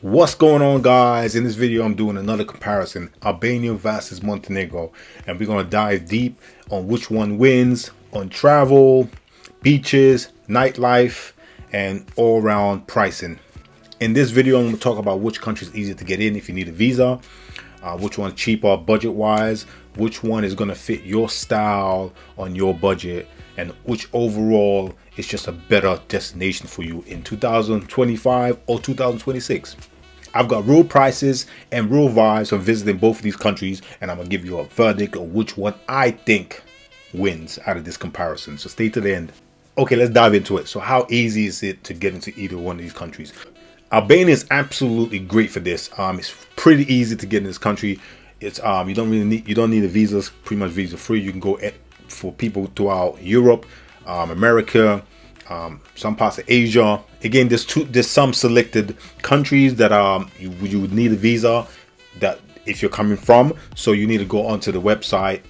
What's going on, guys? In this video I'm doing another comparison, Albania versus Montenegro, and we're going to dive deep on which one wins on travel, beaches, nightlife, and all around pricing. In this video I'm going to talk about which country is easier to get in if you need a visa, which one's cheaper budget wise, which one is going to fit your style on your budget, and which overall is just a better destination for you in 2025 or 2026. I've got real prices and real vibes from visiting both of these countries, and I'm gonna give you a verdict of which one I think wins out of this comparison. So stay to the end. Okay, let's dive into it. So how easy is it to get into either one of these countries? Albania is absolutely great for this. It's pretty easy to get in this country. It's you don't need a visa. It's pretty much visa free. You can go for people throughout Europe, America, some parts of Asia. Again, there's some selected countries that you would need a visa that if you're coming from. So you need to go onto the website,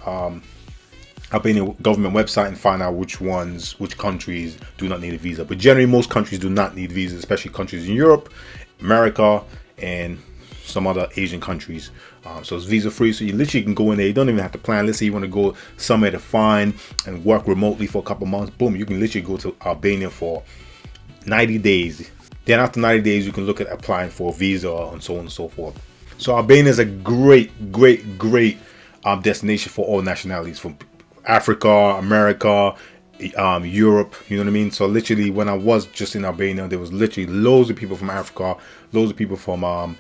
Albanian government website, and find out which countries do not need a visa. But generally, most countries do not need visas, especially countries in Europe, America, and some other Asian countries. So it's visa free, so you literally can go in there. You don't even have to plan. Let's say you want to go somewhere to find and work remotely for a couple months. Boom, you can literally go to Albania for 90 days. Then after 90 days, you can look at applying for a visa and so on and so forth. So Albania is a great destination for all nationalities, from Africa, America, Europe, you know what I mean? So literally, when I was just in Albania, there was literally loads of people from Africa, loads of people from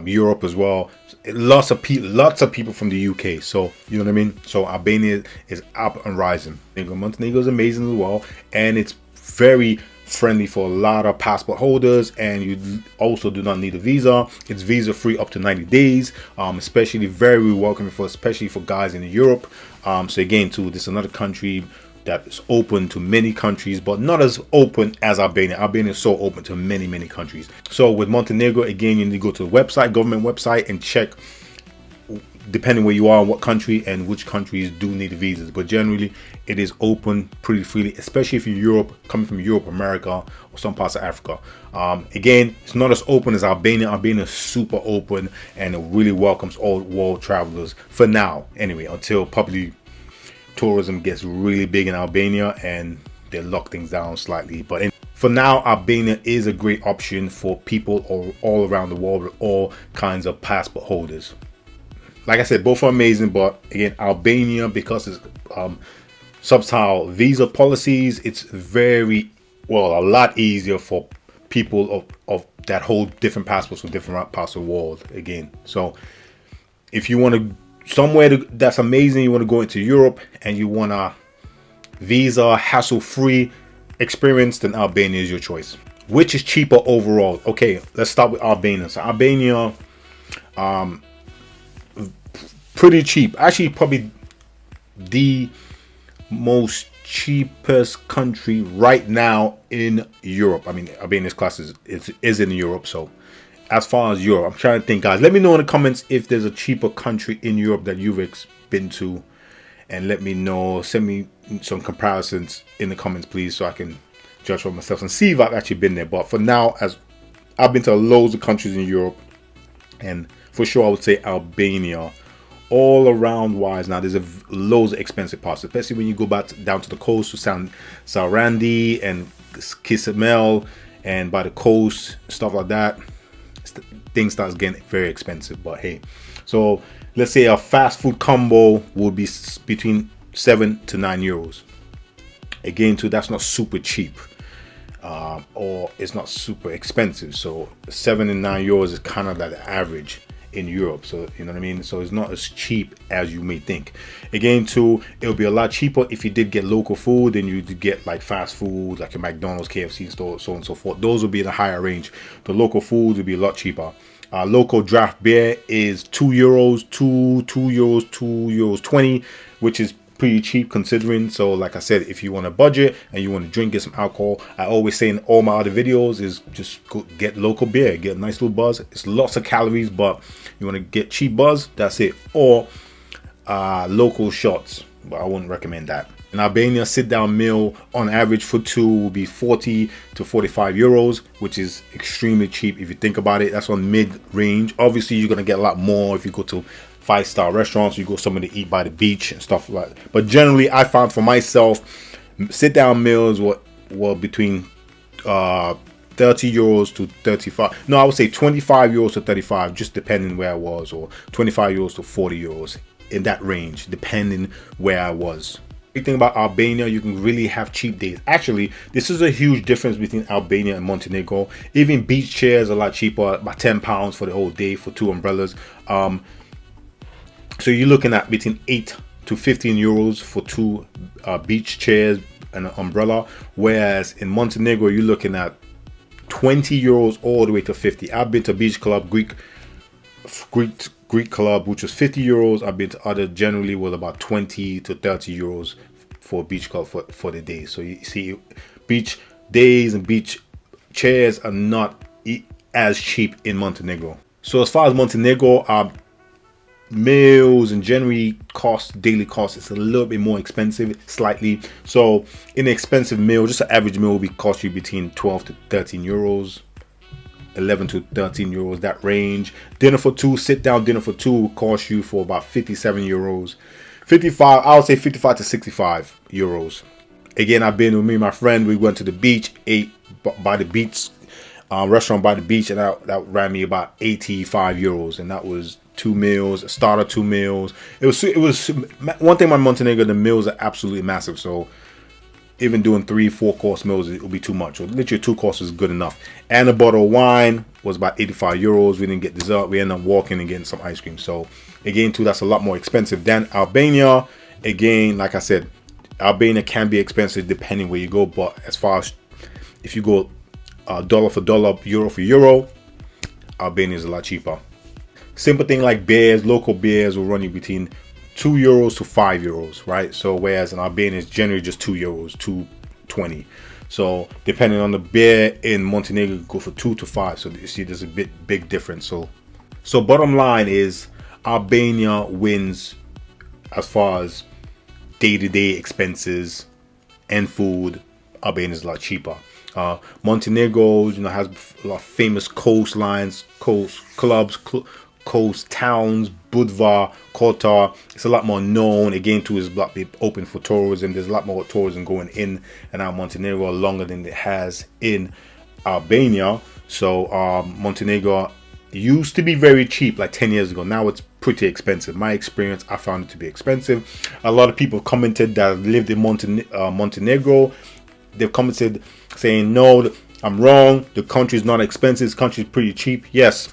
Europe as well, lots of people from the UK. So you know what I mean? So Albania is up and rising. Montenegro is amazing as well, and it's very friendly for a lot of passport holders, and you also do not need a visa. It's visa free up to 90 days, especially very welcoming especially for guys in Europe. So again, too, this is another country that is open to many countries, but not as open as Albania. Albania is so open to many countries. So with Montenegro, again, you need to go to the website, government website, and check depending where you are, what country, and which countries do need visas. But generally, it is open pretty freely, especially if you're coming from Europe, America, or some parts of Africa. Again, it's not as open as Albania. Albania is super open, and it really welcomes all world travelers for now, anyway, until probably tourism gets really big in Albania and they lock things down slightly. But for now, Albania is a great option for people all around the world with all kinds of passport holders. Like I said, both are amazing, but again, Albania, because it's subtle visa policies, it's a lot easier for people of that hold different passports from different parts of the world. Again, so if you want to that's amazing, you want to go into Europe and you want a visa hassle-free experience, then Albania is your choice. Which is cheaper overall? Okay, let's start with Albania. So Albania, pretty cheap. Actually, probably the most cheapest country right now in Europe. I mean, Albania's class is in Europe. So as far as Europe, I'm trying to think, guys. Let me know in the comments if there's a cheaper country in Europe that you've been to, and let me know. Send me some comparisons in the comments, please, so I can judge for myself and see if I've actually been there. But for now, as I've been to loads of countries in Europe, and for sure I would say Albania, all around wise. Now there's loads of expensive parts, especially when you go back down to the coast to Sarandi and Kisimel, and by the coast, stuff like that. Things starts getting very expensive. But hey, so let's say a fast food combo would be between 7 to 9 euros. Again, too, that's not super cheap, or it's not super expensive. So 7 and 9 euros is kind of like the average in Europe. So you know what I mean? So it's not as cheap as you may think. Again, too, it'll be a lot cheaper if you did get local food than you did get like fast food, like your McDonald's, KFC store, so on and so forth. Those will be in a higher range. The local food will be a lot cheaper. Local draft beer is 2 euros, 2 euros 20, which is pretty cheap considering. So like I said, if you want a budget and you want to drink, get some alcohol, I always say in all my other videos is just go get local beer, get a nice little buzz. It's lots of calories, but you want to get cheap buzz, that's it. Or local shots, but I wouldn't recommend that. In Albania, sit down meal on average for two will be 40 to 45 euros, which is extremely cheap if you think about it. That's on mid range. Obviously, you're gonna get a lot more if you go to 5-star restaurants, you go somewhere to eat by the beach and stuff like that. But generally, I found for myself, sit down meals were between 30 euros to 35. No, I would say 25 euros to 35, just depending where I was, or 25 euros to 40 euros, in that range, depending where I was. Big thing about Albania, you can really have cheap days. Actually, this is a huge difference between Albania and Montenegro. Even beach chairs are a lot cheaper, about £10 for the whole day for 2 umbrellas. So you're looking at between 8 to 15 euros for 2 beach chairs and an umbrella. Whereas in Montenegro, you're looking at 20 euros all the way to 50. I've been to beach club, Greek club, which was 50 euros. I've been to other, generally with about 20 to 30 euros for a beach club for the day. So you see, beach days and beach chairs are not as cheap in Montenegro. So as far as Montenegro, meals and generally daily cost is a little bit more expensive, slightly. So in an expensive meal, just an average meal will be cost you between 12 to 13 euros, 11 to 13 euros, that range. Dinner for two, sit down dinner for two will cost you for about 57 euros. 55, I would say 55 to 65 euros. Again, I've been with me and my friend, we went to the beach, ate by the beach, restaurant by the beach, and that ran me about 85 euros, and that was 2 meals, a starter, 2 meals. It was one thing about Montenegro, the meals are absolutely massive, so even doing 3-4 course meals, it will be too much. So literally 2 courses is good enough. And a bottle of wine was about 85 euros. We didn't get dessert. We ended up walking and getting some ice cream. So again, too, that's a lot more expensive than Albania. Again, like I said, Albania can be expensive depending where you go. But as far as if you go dollar for dollar, euro for euro, Albania is a lot cheaper. Simple thing like beers, local beers will run you between 2 euros to 5 euros, right? So whereas in Albania is generally just 2 euros, 2.20. So depending on the beer in Montenegro, go for 2 to 5. So you see, there's a big difference. So bottom line is Albania wins as far as day-to-day expenses and food. Albania is a lot cheaper. Montenegro, has a lot of famous coastlines, coast clubs, coast towns, Budva, Kotor. It's a lot more known. Again, too, is open for tourism. There's a lot more tourism going in and out of Montenegro longer than it has in Albania. So Montenegro used to be very cheap like 10 years ago. Now it's pretty expensive. My experience, I found it to be expensive. A lot of people commented that lived in Montenegro. They've commented saying, no, I'm wrong. The country is not expensive. This country is pretty cheap. Yes.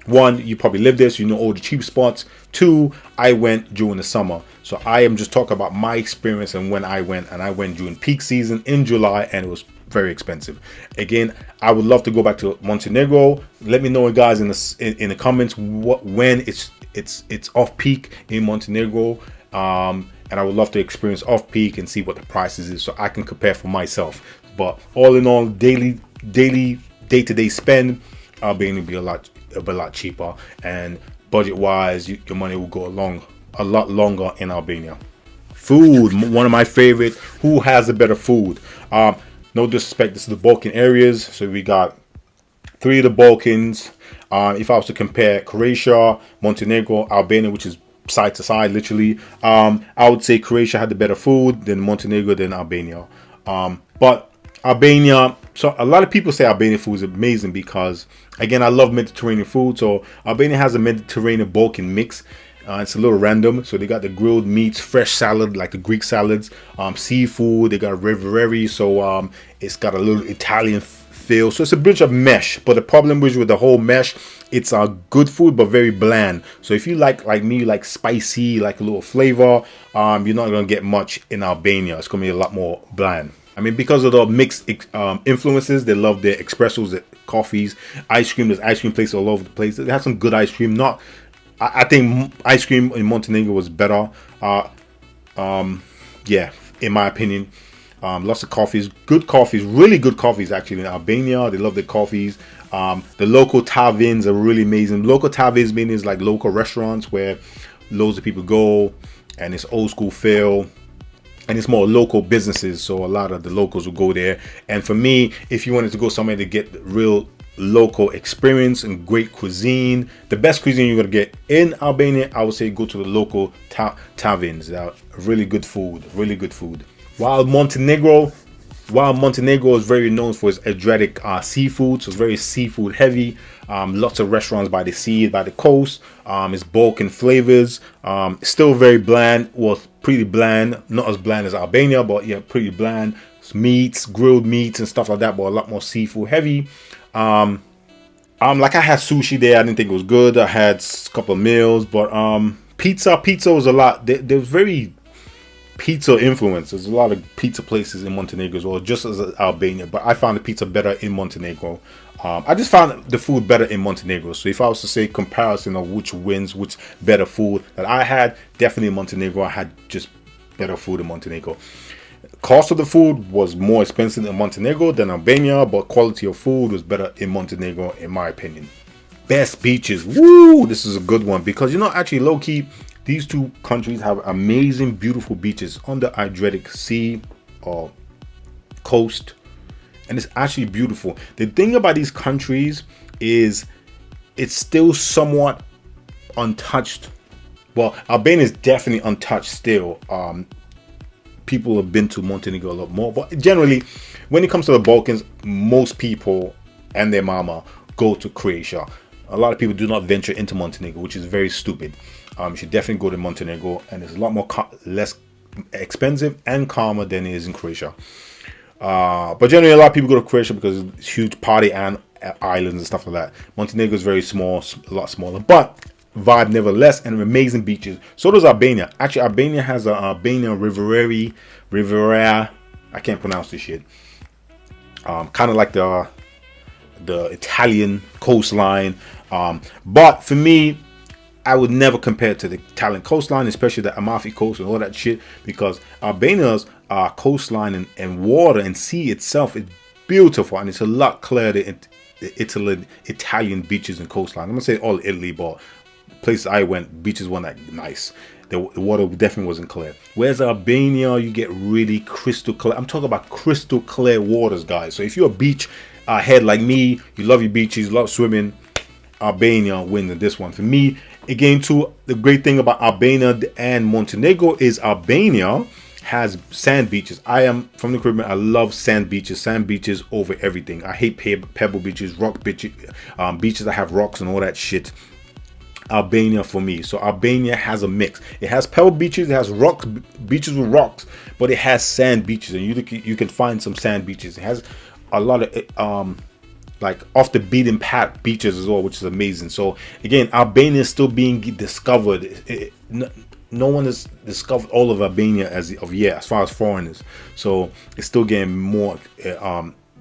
1, you probably live there, so you know all the cheap spots. 2, I went during the summer. So I am just talking about my experience and when I went. And I went during peak season in July, and it was very expensive. Again, I would love to go back to Montenegro. Let me know, guys, in the comments when it's off peak in Montenegro. And I would love to experience off peak and see what the prices is, so I can compare for myself. But all in all, day-to-day spend, Albania will be a lot cheaper, and budget-wise, your money will go a lot longer in Albania. Food, one of my favorite. Who has the better food? No disrespect, this is the Balkan areas, so we got 3 of the Balkans. If I was to compare Croatia, Montenegro, Albania, which is side to side, literally, I would say Croatia had the better food than Montenegro, than Albania. But Albania, so a lot of people say Albanian food is amazing because, again, I love Mediterranean food. So Albania has a Mediterranean Balkan mix. It's a little random. So they got the grilled meats, fresh salad, like the Greek salads, seafood. They got riviera, so it's got a little Italian feel. So it's a bunch of mesh. But the problem is with the whole mesh, it's good food but very bland. So if you like me, like spicy, like a little flavor, you're not gonna get much in Albania. It's gonna be a lot more bland. I mean, because of the mixed influences, they love their espressos, their coffees, ice cream. There's ice cream places all over the place. They have some good ice cream. I think ice cream in Montenegro was better. Yeah, in my opinion. Lots of coffees, really good coffees actually in Albania. They love their coffees. The local taverns are really amazing. Local taverns means like local restaurants where loads of people go, and it's old school feel. and it's more local businesses, so a lot of the locals will go there. And for me, if you wanted to go somewhere to get real local experience and great cuisine, the best cuisine you're gonna get in Albania, I would say go to the local taverns. Really good food, really good food. While Montenegro is very known for its Adriatic seafood, so it's very seafood heavy. Lots of restaurants by the sea, by the coast. It's Balkan flavors. Still very bland. Well, pretty bland. Not as bland as Albania, but yeah, pretty bland. It's meats, grilled meats and stuff like that, but a lot more seafood heavy. Like I had sushi there. I didn't think it was good. I had a couple of meals, but pizza was a lot. There was very pizza influence. There's a lot of pizza places in Montenegro as well, just as Albania, but I found the pizza better in Montenegro. I just found the food better in Montenegro. So if I was to say comparison of which wins, which better food that I had, definitely in Montenegro. I had just better food in Montenegro. Cost of the food was more expensive in Montenegro than Albania, but quality of food was better in Montenegro, in my opinion. Best beaches. Woo! This is a good one because, you know, actually low-key, these two countries have amazing, beautiful beaches on the Adriatic Sea or coast, and it's actually beautiful. The thing about these countries is it's still somewhat untouched. Well, Albania is definitely untouched still. People have been to Montenegro a lot more, but generally, when it comes to the Balkans, most people and their mama go to Croatia. A lot of people do not venture into Montenegro, which is very stupid. You should definitely go to Montenegro, and it's a lot more less expensive and calmer than it is in Croatia. But generally, a lot of people go to Croatia because it's huge party and islands and stuff like that. Montenegro is very small, a lot smaller, but vibe nevertheless, and amazing beaches. So does Albania. Actually, Albania has a Albanian Riviera. I can't pronounce this shit. Kind of like the Italian coastline. But for me, I would never compare it to the Italian coastline, especially the Amalfi Coast and all that shit, because Albania's coastline and water and sea itself is beautiful, and it's a lot clearer than Italian beaches and coastline. I'm gonna say all Italy, but places I went, beaches weren't that nice. The water definitely wasn't clear. Whereas Albania, you get really crystal clear. I'm talking about crystal clear waters, guys. So if you're a beach head like me, you love your beaches, love swimming, Albania wins in this one. For me, again, too, the great thing about Albania and Montenegro is Albania has sand beaches. I am from the Caribbean. I love sand beaches over everything. I hate pebble beaches, rock beaches, beaches that have rocks and all that shit. Albania for me. So Albania has a mix. It has pebble beaches, it has rock beaches with rocks, but it has sand beaches, and you can find some sand beaches. It has a lot of like off the beaten path beaches as well, which is amazing. So again, Albania is still being discovered. No one has discovered all of Albania as of yet, as far as foreigners. So it's still getting more,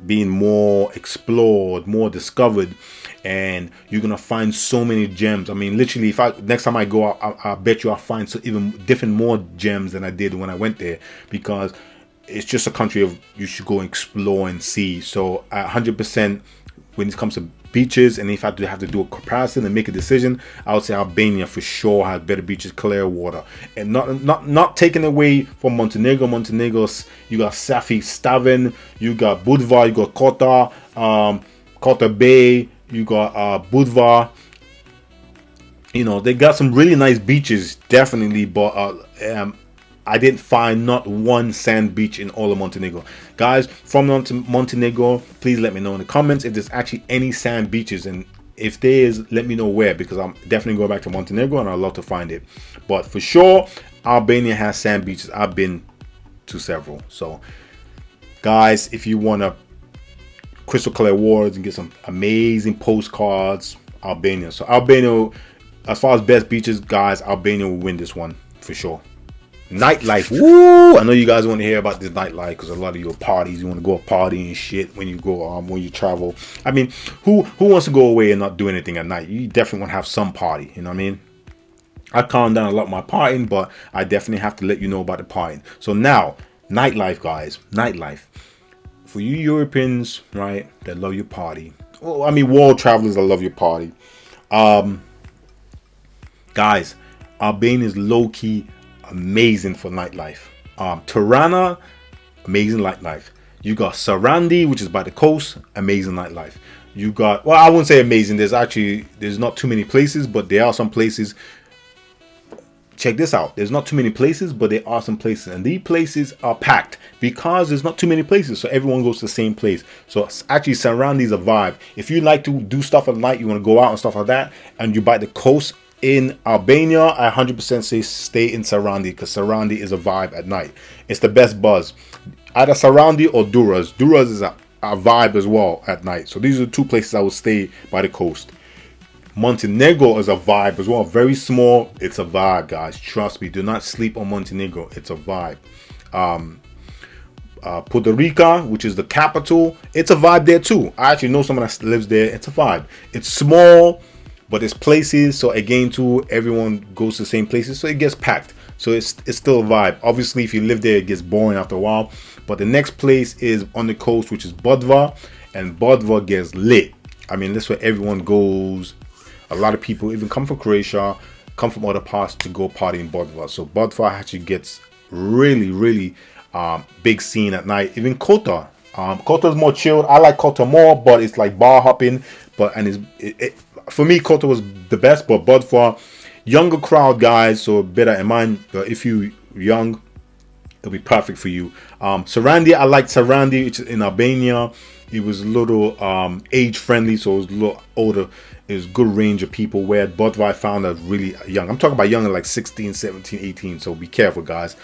being more explored, more discovered, and you're gonna find so many gems. I mean, literally, if next time I go out, I bet you I'll find even different more gems than I did when I went there, because it's just a country of you should go and explore and see. So 100%, when it comes to beaches, and if I have to do a comparison and make a decision, I would say Albania for sure has better beaches, clear water, and not taken away from Montenegro. Montenegro's, you got Safi Stavan, you got Budva, you got Kotor, Kotor Bay, you got Budva. You know, they got some really nice beaches, definitely, but I didn't find not one sand beach in all of Montenegro. Guys from Montenegro, please let me know in the comments if there's actually any sand beaches, and if there is, let me know where, because I'm definitely going back to Montenegro and I'd love to find it. But for sure, Albania has sand beaches. I've been to several. So guys, if you want to crystal clear waters and get some amazing postcards, Albania. So Albania, as far as best beaches, guys, Albania will win this one for sure. Nightlife, woo! I know you guys want to hear about this nightlife, because a lot of your parties, you want to go party and shit when you go when you travel. I mean, who wants to go away and not do anything at night? You definitely want to have some party, you know what I mean? I calm down a lot my partying, but I definitely have to let you know about the partying. So now, nightlife, guys, nightlife. For you Europeans, right, that love your party. Well, I mean, world travelers that love your party. Guys, Albania is low-key amazing for nightlife. Tirana, amazing nightlife. You got Sarandi, which is by the coast, amazing nightlife. You got, well, I wouldn't say amazing. There's not too many places, but there are some places. Check this out. There's not too many places, but there are some places, and these places are packed because there's not too many places, so everyone goes to the same place. So actually, Sarandi is a vibe. If you like to do stuff at night, you want to go out and stuff like that, and you by the coast in Albania, I 100% say stay in Sarandi, because Sarandi is a vibe at night. It's the best buzz. Either Sarandi or Duras. Duras is a vibe as well at night. So these are the two places I would stay by the coast. Montenegro is a vibe as well. Very small. It's a vibe, guys. Trust me. Do not sleep on Montenegro. It's a vibe. Puerto Rico, which is the capital, it's a vibe there too. I actually know someone that lives there. It's a vibe. It's small, but it's places. So again, too, everyone goes to the same places, so it gets packed. So it's still a vibe. Obviously, if you live there, it gets boring after a while. But the next place is on the coast, which is Budva, and Budva gets lit. I mean, that's where everyone goes. A lot of people even come from Croatia, come from other parts to go party in Budva. So Budva actually gets really big scene at night. Even Kotor. Kotor is more chilled. I like Kotor more, but it's like bar hopping. But for me, Kotor was the best. But Budva, younger crowd, guys. So bear that in mind. If you young, it'll be perfect for you. Sarandi, I like Sarandi, which is in Albania. It was a little age friendly, so it was a little older. It was a good range of people. Where Budva I found are really young. I'm talking about young, like 16, 17, 18. So be careful, guys.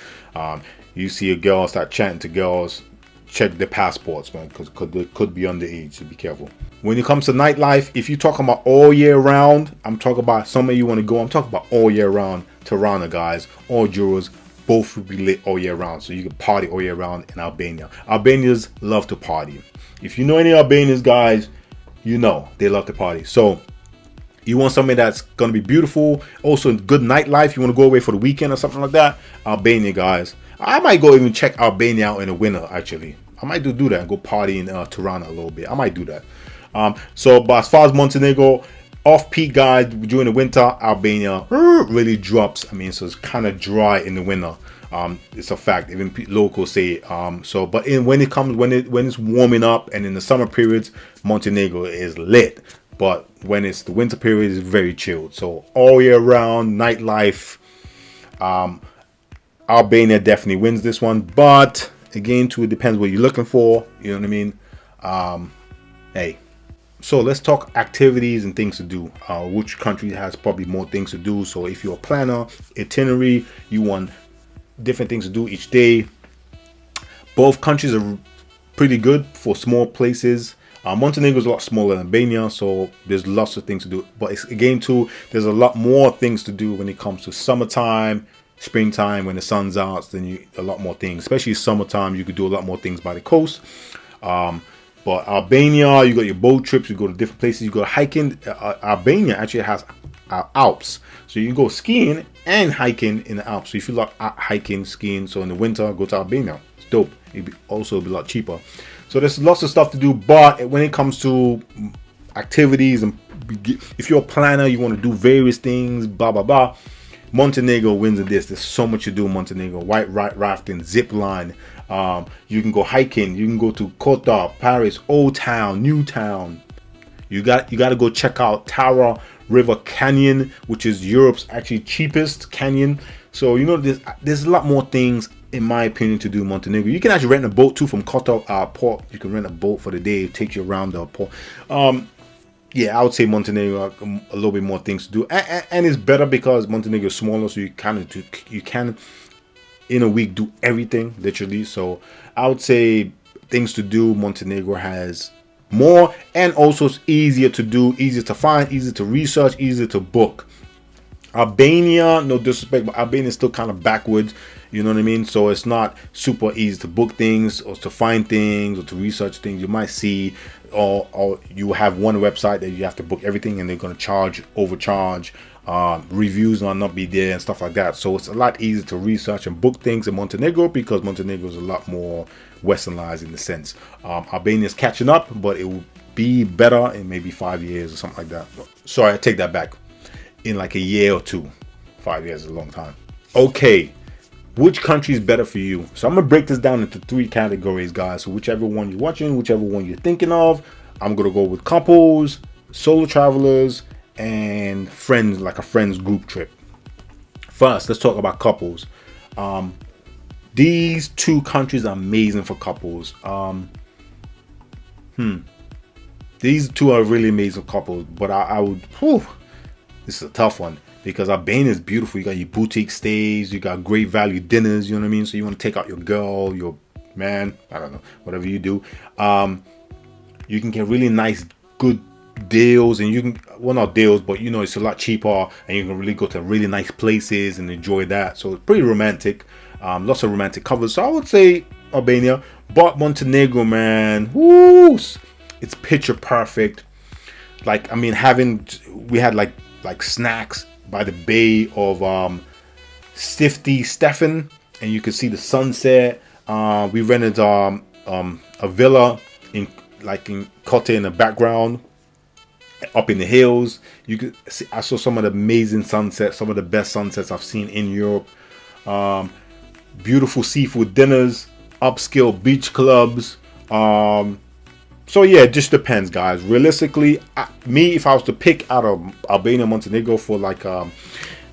You see a girl, start chatting to girls, check their passports, man, because they could be underage. So be careful. When it comes to nightlife, if you're talking about all year round, I'm talking about somewhere you want to go. I'm talking about all year round. Tirana, guys, all Juros, both will be lit all year round. So you can party all year round in Albania. Albanians love to party. If you know any Albanians, guys, you know they love to party. So you want something that's going to be beautiful, also good nightlife, you want to go away for the weekend or something like that, Albania, guys. I might go even check Albania out in the winter, actually. I might do that and go party in Tirana a little bit. I might do that. But as far as Montenegro, off-peak, guys, during the winter, Albania really drops. I mean, so it's kind of dry in the winter. It's a fact. Even locals say but when it's warming up and in the summer periods, Montenegro is lit. But when it's the winter period, it's very chilled. So all year round, nightlife, Albania definitely wins this one. But again, too, it depends what you're looking for. You know what I mean? Hey. So let's talk activities and things to do. Which country has probably more things to do? So if you're a planner, itinerary, you want different things to do each day. Both countries are pretty good for small places. Montenegro is a lot smaller than Albania, so there's lots of things to do. But it's, again, too, there's a lot more things to do when it comes to summertime, springtime, when the sun's out. Then a lot more things, especially summertime. You could do a lot more things by the coast. But Albania, you got your boat trips. You go to different places. You go hiking. Albania actually has Alps, so you can go skiing and hiking in the Alps. So if you like hiking, skiing, so in the winter, go to Albania. It's dope. It'd also be a lot cheaper. So there's lots of stuff to do, but when it comes to activities, and if you're a planner, you want to do various things, blah blah blah, Montenegro wins in this. There's so much to do in Montenegro. White rafting, zip line. You can go hiking. You can go to Kotor, Paris, Old Town, New Town. You got to go check out Tara River Canyon, which is Europe's actually cheapest canyon. So you know there's a lot more things, in my opinion, to do in Montenegro. You can actually rent a boat too from Kotor port. You can rent a boat for the day. It takes you around the port. Yeah, I would say Montenegro a little bit more things to do, and it's better because Montenegro is smaller, so you can in a week do everything literally. So I would say things to do. Montenegro has more, and also it's easier to do, easier to find, easier to research, easier to book. Albania, no disrespect, but Albania is still kind of backwards. You know what I mean? So it's not super easy to book things or to find things or to research things. You might see, or you have one website that you have to book everything, and they're going to overcharge. Reviews will not be there and stuff like that. So it's a lot easier to research and book things in Montenegro because Montenegro is a lot more westernized in the sense. Albania is catching up, but it will be better in maybe 5 years or something like that. Sorry, I take that back. In like a year or two. 5 years is a long time. Okay. which country is better for you? So I'm gonna break this down into 3 categories, guys. So whichever one you're watching, whichever one you're thinking of, I'm gonna go with couples, solo travelers, and friends, like a friends group trip. First, let's talk about couples. These 2 countries are amazing for couples. These 2 are really amazing couples, but I would, this is a tough one, because Albania is beautiful. You got your boutique stays, you got great value dinners, you know what I mean? So you want to take out your girl, your man, I don't know, whatever you do. You can get really nice, good deals, and you can, well, not deals, but you know, it's a lot cheaper, and you can really go to really nice places and enjoy that. So it's pretty romantic. Lots of romantic covers. So I would say Albania, but Montenegro, man, woo, it's picture perfect. Like, I mean, we had like snacks by the bay of Stifty Stefan, and you could see the sunset. We rented a villa in Kotor in the background, up in the hills. You could see, I saw some of the amazing sunsets, some of the best sunsets I've seen in Europe. Beautiful seafood dinners, upscale beach clubs. So yeah, it just depends, guys. Realistically, me, if I was to pick out of Albania and Montenegro for like,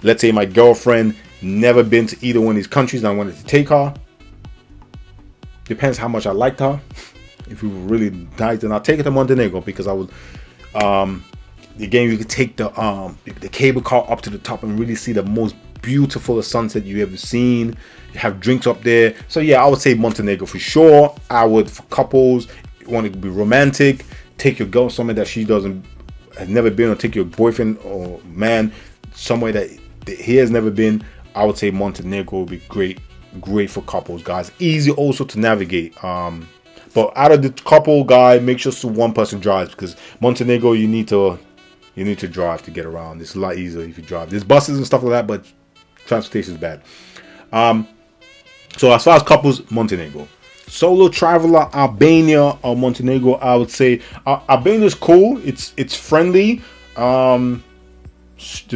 let's say my girlfriend never been to either one of these countries and I wanted to take her, depends how much I liked her. If we were really nice, then I'll take her to Montenegro, because I would, again, you could take the cable car up to the top and really see the most beautiful sunset you ever seen. You have drinks up there. So yeah, I would say Montenegro for sure. I would, for couples, you want to be romantic, take your girl somewhere that she has never been, or take your boyfriend or man somewhere that he has never been. I would say Montenegro would be great for couples, guys. Easy also to navigate. But out of the couple, guy, make sure one person drives, because Montenegro, you need to drive to get around. It's a lot easier if you drive. There's buses and stuff like that, but transportation is bad. So as far as couples, Montenegro. Solo traveler, Albania or Montenegro, I would say Albania is cool. It's friendly. The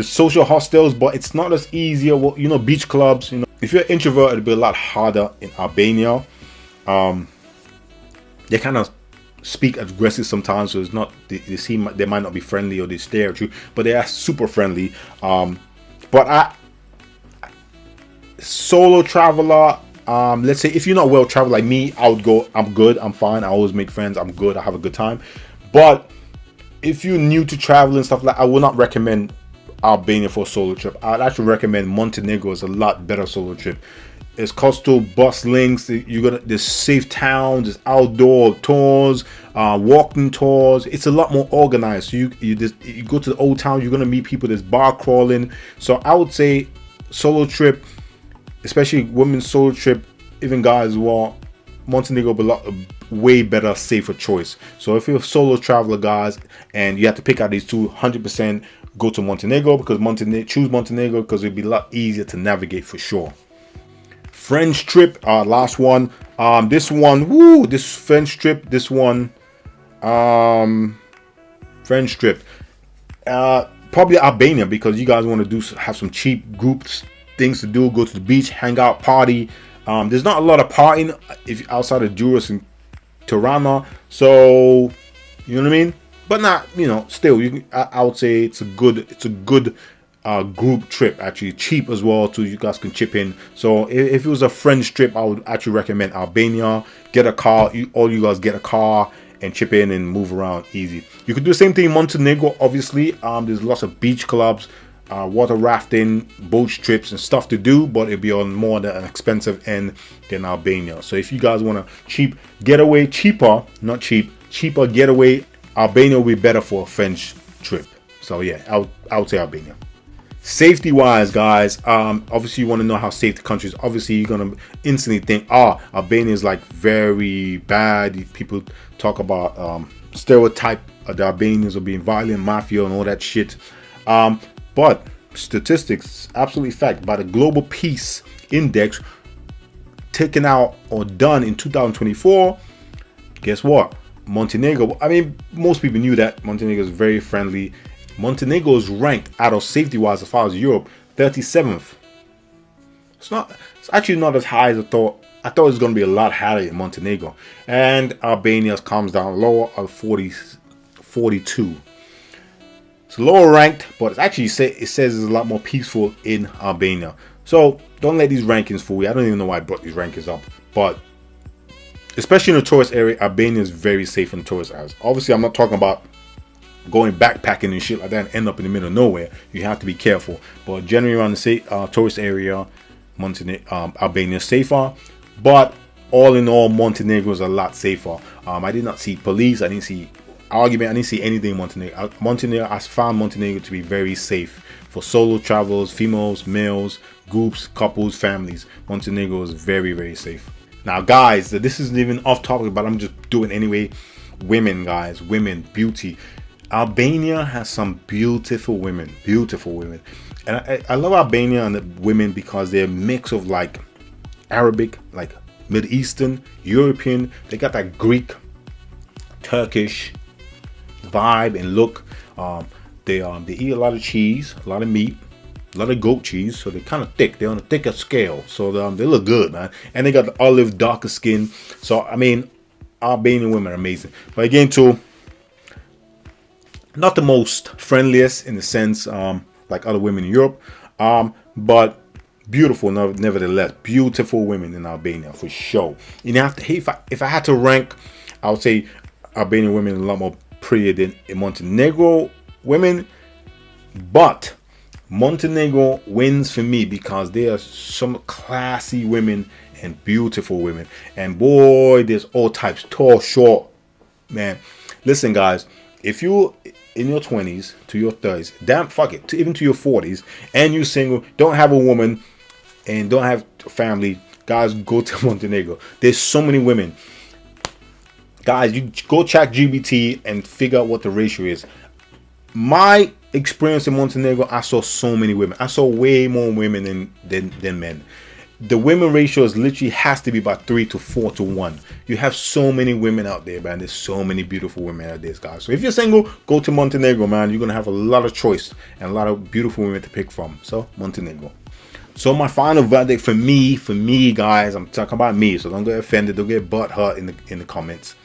social hostels, but it's not as easy. You know, beach clubs. You know, if you're an introvert, it'll be a lot harder in Albania. They kind of speak aggressive sometimes, so it's not. They might not be friendly, or they stare at you, but they are super friendly. But solo traveler. Let's say if you're not well traveled like me, I would go, I'm good, I'm fine, I always make friends, I'm good, I have a good time. But if you're new to traveling and stuff like that, I would not recommend Albania for a solo trip. I'd actually recommend Montenegro as a lot better solo trip. It's coastal bus links, there's safe towns, there's outdoor tours, walking tours. It's a lot more organized. So you go to the old town, you're gonna meet people, there's bar crawling. So I would say solo trip, especially women's solo trip, even guys as well, Montenegro will be a way better, safer choice. So if you're a solo traveler, guys, and you have to pick out these 2, 100% go to Montenegro, because choose Montenegro because it'll be a lot easier to navigate for sure. French trip, last one. This one, this French trip, French trip. Probably Albania, because you guys want to have some cheap groups, things to do, go to the beach, hang out, party. There's not a lot of partying if outside of Duras and Tirana, so you know what I mean. But not, you know, still, I would say it's a good group trip. Actually, cheap as well too. You guys can chip in. So if it was a French trip, I would actually recommend Albania. Get a car. All you guys get a car and chip in and move around easy. You could do the same thing in Montenegro. Obviously, there's lots of beach clubs, water rafting, boat trips and stuff to do, but it'd be on more than an expensive end than Albania. So if you guys want a cheap getaway, cheaper getaway, Albania will be better for a French trip. So yeah, I would say Albania. Safety wise, guys, obviously you want to know how safe the country is. Obviously you're gonna instantly think, Albania is like very bad. People talk about stereotype of the Albanians of being violent, mafia and all that shit. But statistics, absolutely fact, by the Global Peace Index, taken out or done in 2024, guess what? Montenegro, I mean, most people knew that Montenegro is very friendly. Montenegro is ranked out of safety wise as far as Europe 37th It's actually not as high as I thought. I thought it was going to be a lot higher in Montenegro. And Albania comes down lower at 42. It's lower ranked, but it's actually it says it's a lot more peaceful in Albania. So don't let these rankings fool you. I don't even know why I brought these rankings up, but especially in the tourist area, Albania is very safe in tourist areas. Obviously, I'm not talking about going backpacking and shit like that and end up in the middle of nowhere. You have to be careful. But generally around the tourist area, Albania is safer. But all in all, Montenegro is a lot safer. I did not see police. I didn't see argument. I didn't see anything in Montenegro. I found Montenegro to be very safe for solo travelers, females, males, groups, couples, families. Montenegro is very, very safe. Now, guys, this isn't even off topic, but I'm just doing anyway. Women, guys, women, beauty. Albania has some beautiful women, and I love Albania and the women because they're a mix of like Arabic, like Middle Eastern, European. They got that Greek, Turkish vibe and look. They eat a lot of cheese, a lot of meat, a lot of goat cheese, so they're kind of thick. They're on a thicker scale, so they look good, man. And they got the olive, darker skin. So I mean, Albanian women are amazing. But again, too, not the most friendliest in the sense like other women in Europe, but beautiful nevertheless. Beautiful women in Albania for sure. You have to, if I had to rank, I would say Albanian women are a lot more prettier than Montenegro women, but Montenegro wins for me because there are some classy women and beautiful women, and boy, there's all types, tall, short, man. Listen, guys, if you in your 20s to your 30s, damn, fuck it, even to your 40s, and you're single, don't have a woman, and don't have a family, guys, go to Montenegro. There's so many women. Guys, you go check GBT and figure out what the ratio is. My experience in Montenegro, I saw so many women. I saw way more women than men. The women ratio is literally has to be about 3 to 4 to 1. You have so many women out there, man. There's so many beautiful women out there, guys. So if you're single, go to Montenegro, man. You're gonna have a lot of choice and a lot of beautiful women to pick from. So Montenegro. So my final verdict for me, guys, I'm talking about me, so don't get offended, don't get butt hurt in the comments.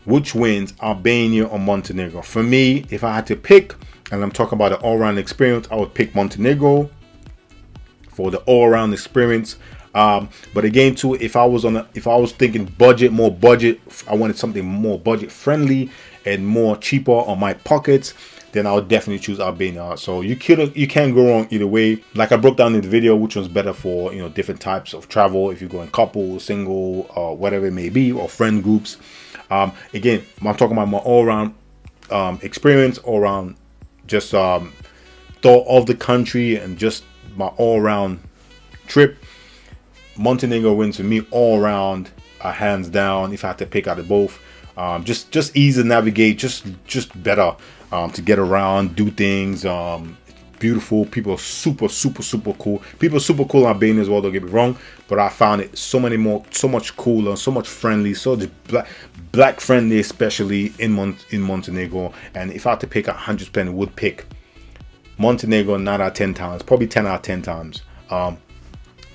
Which wins, Albania or Montenegro? For me, if I had to pick, and I'm talking about the all-round experience, I would pick Montenegro for the all-around experience. But again, too, if I was thinking more budget, I wanted something more budget friendly and more cheaper on my pockets, then I would definitely choose Albania. So you can't go wrong either way. Like I broke down in the video, which one's better for different types of travel. If you're going couple, single, or whatever it may be, or friend groups. Again, I'm talking about my all-around experience, all-around just thought of the country and just my all-around trip. Montenegro wins for me all around, hands down. If I had to pick out of both, just easy to navigate, just better to get around, do things. Beautiful people, are super cool. People are super cool in Albania as well, don't get me wrong, but I found it so much cooler, so much friendly, so just black friendly, especially in Montenegro. And if I had to pick 100%, would pick Montenegro 9 out of 10 times, probably 10 out of 10 times.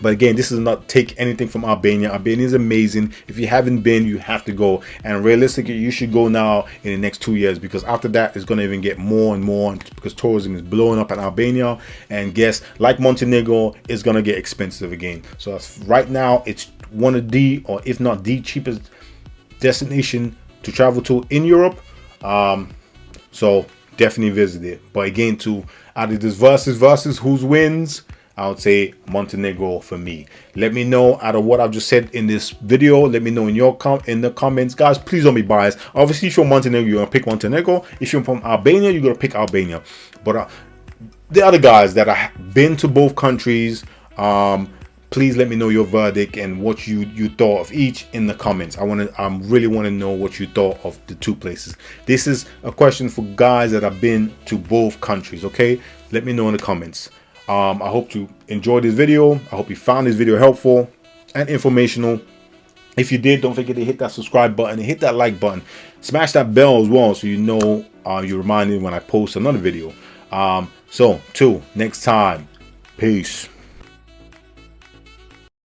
But again, this is not take anything from Albania. Albania is amazing. If you haven't been, you have to go. And realistically, you should go now in the next 2 years, because after that, it's going to even get more and more, because tourism is blowing up in Albania. And guess, like Montenegro, it's going to get expensive again. So right now, it's one of the, or if not the cheapest destination to travel to in Europe. So definitely visit it. But again, out of this versus whose wins, I would say Montenegro for me. Let me know out of what I've just said in this video. Let me know in the comments, guys. Please don't be biased. Obviously, if you're Montenegro, you're gonna pick Montenegro. If you're from Albania, you're gonna pick Albania. But the other guys that have been to both countries, please let me know your verdict and what you thought of each in the comments. I really want to know what you thought of the two places. This is a question for guys that have been to both countries. Okay, let me know in the comments. I hope you enjoyed this video. I hope you found this video helpful and informational. If you did, don't forget to hit that subscribe button and hit that like button. Smash that bell as well, so you know you're reminded when I post another video. So till next time, peace.